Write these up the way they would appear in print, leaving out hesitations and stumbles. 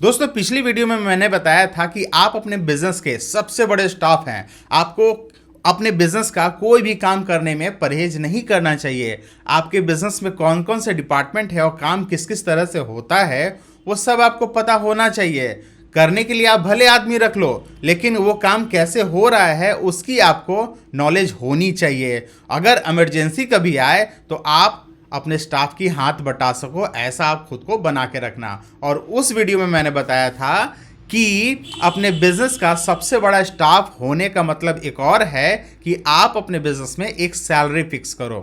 दोस्तों पिछली वीडियो में मैंने बताया था कि आप अपने बिजनेस के सबसे बड़े स्टाफ हैं। आपको अपने बिजनेस का कोई भी काम करने में परहेज नहीं करना चाहिए। आपके बिजनेस में कौन कौन से डिपार्टमेंट है और काम किस किस तरह से होता है वो सब आपको पता होना चाहिए। करने के लिए आप भले आदमी रख लो, लेकिन वो काम कैसे हो रहा है उसकी आपको नॉलेज होनी चाहिए। अगर इमरजेंसी कभी आए तो आप अपने स्टाफ की हाथ बटा सको, ऐसा आप खुद को बना के रखना। और उस वीडियो में मैंने बताया था कि अपने बिजनेस का सबसे बड़ा स्टाफ होने का मतलब एक और है कि आप अपने बिजनेस में एक सैलरी फिक्स करो।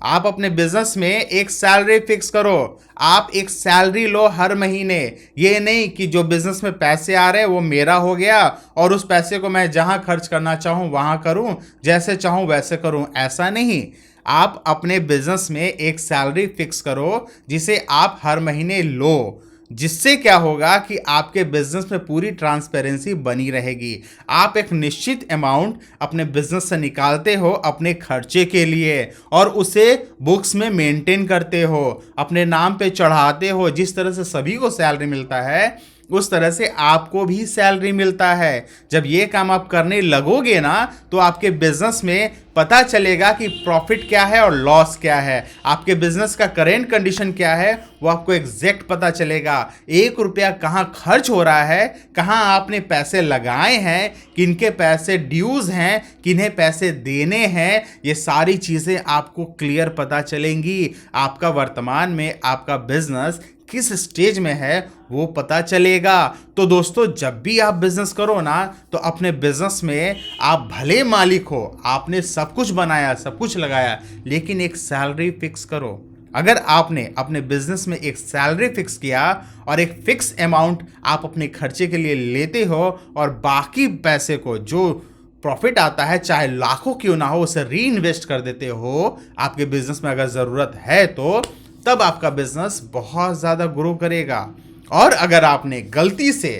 आप अपने बिजनेस में एक सैलरी फिक्स करो। आप एक सैलरी लो हर महीने। ये नहीं कि जो बिजनेस में पैसे आ रहे हैं वो मेरा हो गया और उस पैसे को मैं जहां खर्च करना चाहूं वहां करूं, जैसे चाहूं वैसे करूं। ऐसा नहीं। आप अपने बिजनेस में एक सैलरी फिक्स करो जिसे आप हर महीने लो। जिससे क्या होगा कि आपके बिजनेस में पूरी ट्रांसपेरेंसी बनी रहेगी। आप एक निश्चित अमाउंट अपने बिजनेस से निकालते हो अपने खर्चे के लिए और उसे बुक्स में मेंटेन करते हो, अपने नाम पे चढ़ाते हो। जिस तरह से सभी को सैलरी मिलता है उस तरह से आपको भी सैलरी मिलता है। जब ये काम आप करने लगोगे ना तो आपके बिजनेस में पता चलेगा कि प्रॉफिट क्या है और लॉस क्या है। आपके बिजनेस का करेंट कंडीशन क्या है वो आपको एग्जैक्ट पता चलेगा। 1 रुपया कहाँ खर्च हो रहा है, कहाँ आपने पैसे लगाए हैं, किनके पैसे ड्यूज हैं, किन्हें पैसे देने हैं, ये सारी चीज़ें आपको क्लियर पता चलेंगी। आपका वर्तमान में आपका बिजनेस किस स्टेज में है वो पता चलेगा। तो दोस्तों जब भी आप बिजनेस करो ना तो अपने बिजनेस में आप भले मालिक हो, आपने सब कुछ बनाया, सब कुछ लगाया, लेकिन एक सैलरी फिक्स करो। अगर आपने अपने बिजनेस में एक सैलरी फिक्स किया और एक फिक्स अमाउंट आप अपने खर्चे के लिए लेते हो और बाकी पैसे को जो प्रॉफिट आता है चाहे लाखों क्यों ना हो उसे री इन्वेस्ट कर देते हो आपके बिजनेस में अगर ज़रूरत है तो, तब आपका बिजनेस बहुत ज़्यादा ग्रो करेगा। और अगर आपने गलती से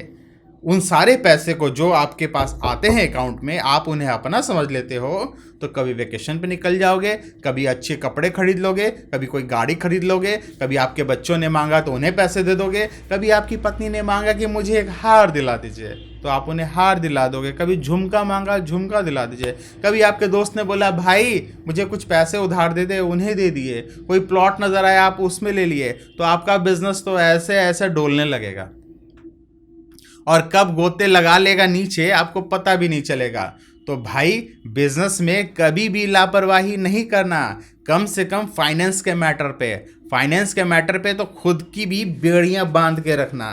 उन सारे पैसे को जो आपके पास आते हैं अकाउंट में आप उन्हें अपना समझ लेते हो तो कभी वेकेशन पे निकल जाओगे, कभी अच्छे कपड़े खरीद लोगे, कभी कोई गाड़ी खरीद लोगे, कभी आपके बच्चों ने मांगा तो उन्हें पैसे दे दोगे, कभी आपकी पत्नी ने मांगा कि मुझे एक हार दिला दीजिए तो आप उन्हें हार दिला दोगे, कभी झुमका मांगा झुमका दिला दीजिए, कभी आपके दोस्त ने बोला भाई मुझे कुछ पैसे उधार दे दे, उन्हें दे दिए, कोई प्लॉट नज़र आया आप उसमें ले लिए। तो आपका बिजनेस तो ऐसे ऐसे डोलने लगेगा और कब गोते लगा लेगा नीचे आपको पता भी नहीं चलेगा। तो भाई बिजनेस में कभी भी लापरवाही नहीं करना, कम से कम फाइनेंस के मैटर पे तो खुद की भी बेड़ियां बांध के रखना,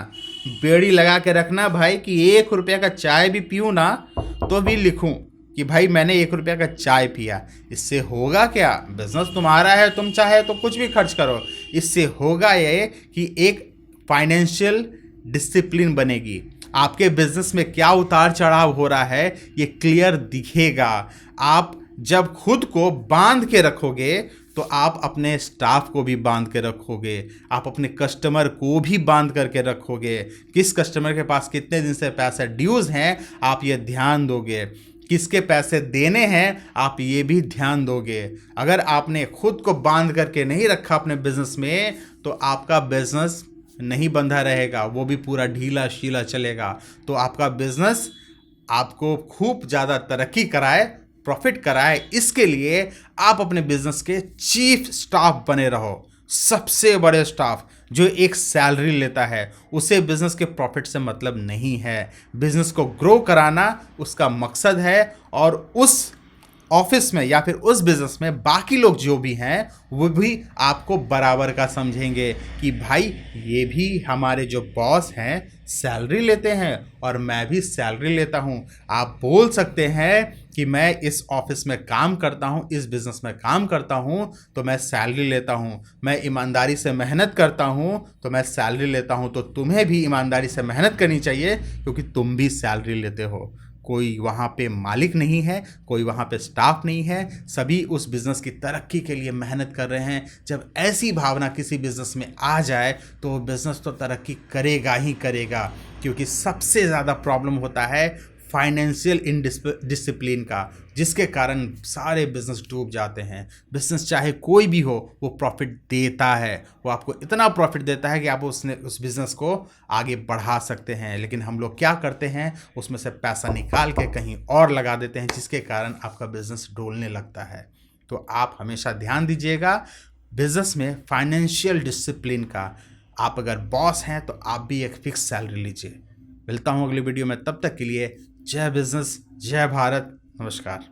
बेड़ी लगा के रखना भाई कि 1 रुपया का चाय भी पीऊँ ना तो भी लिखूं कि भाई मैंने 1 रुपया का चाय पिया। इससे होगा क्या, बिजनेस तुम्हारा है, तुम चाहे तो कुछ भी खर्च करो। इससे होगा ये कि एक फाइनेंशियल डिसिप्लिन बनेगी। आपके बिजनेस में क्या उतार चढ़ाव हो रहा है ये क्लियर दिखेगा। आप जब खुद को बांध के रखोगे तो आप अपने स्टाफ को भी बांध के रखोगे, आप अपने कस्टमर को भी बांध करके रखोगे। किस कस्टमर के पास कितने दिन से पैसे ड्यूज हैं आप ये ध्यान दोगे, किसके पैसे देने हैं आप ये भी ध्यान दोगे। अगर आपने खुद को बांध करके नहीं रखा अपने बिजनेस में तो आपका बिजनेस नहीं बंधा रहेगा, वो भी पूरा ढीला शीला चलेगा। तो आपका बिजनेस आपको खूब ज़्यादा तरक्की कराए, प्रॉफिट कराए, इसके लिए आप अपने बिजनेस के चीफ स्टाफ बने रहो। सबसे बड़े स्टाफ जो एक सैलरी लेता है उसे बिजनेस के प्रॉफिट से मतलब नहीं है। बिजनेस को ग्रो कराना उसका मकसद है और उस ऑफिस में या फिर उस बिजनेस में बाकी लोग जो भी हैं वो भी आपको बराबर का समझेंगे कि भाई ये भी हमारे जो बॉस हैं सैलरी लेते हैं और मैं भी सैलरी लेता हूँ। आप बोल सकते हैं कि मैं इस ऑफिस में काम करता हूँ, इस बिज़नेस में काम करता हूँ तो मैं सैलरी लेता हूँ, मैं ईमानदारी से मेहनत करता हूँ तो मैं सैलरी लेता हूँ। तो तुम्हें भी ईमानदारी से मेहनत करनी चाहिए क्योंकि तुम भी सैलरी लेते हो। कोई वहाँ पे मालिक नहीं है, कोई वहाँ पे स्टाफ नहीं है, सभी उस बिज़नेस की तरक्की के लिए मेहनत कर रहे हैं। जब ऐसी भावना किसी बिज़नेस में आ जाए तो बिज़नेस तो तरक्की करेगा ही करेगा। क्योंकि सबसे ज़्यादा प्रॉब्लम होता है फाइनेंशियल डिसिप्लिन का, जिसके कारण सारे बिजनेस डूब जाते हैं। बिजनेस चाहे कोई भी हो वो प्रॉफिट देता है, वो आपको इतना प्रॉफिट देता है कि आप उस बिजनेस को आगे बढ़ा सकते हैं। लेकिन हम लोग क्या करते हैं, उसमें से पैसा निकाल के कहीं और लगा देते हैं, जिसके कारण आपका बिजनेस डोलने लगता है। तो आप हमेशा ध्यान दीजिएगा बिजनेस में फाइनेंशियल डिसिप्लिन का। आप अगर बॉस हैं तो आप भी एक फिक्स सैलरी लीजिए। मिलता हूँ अगली वीडियो में, तब तक के लिए जय बिजनेस, जय भारत, नमस्कार।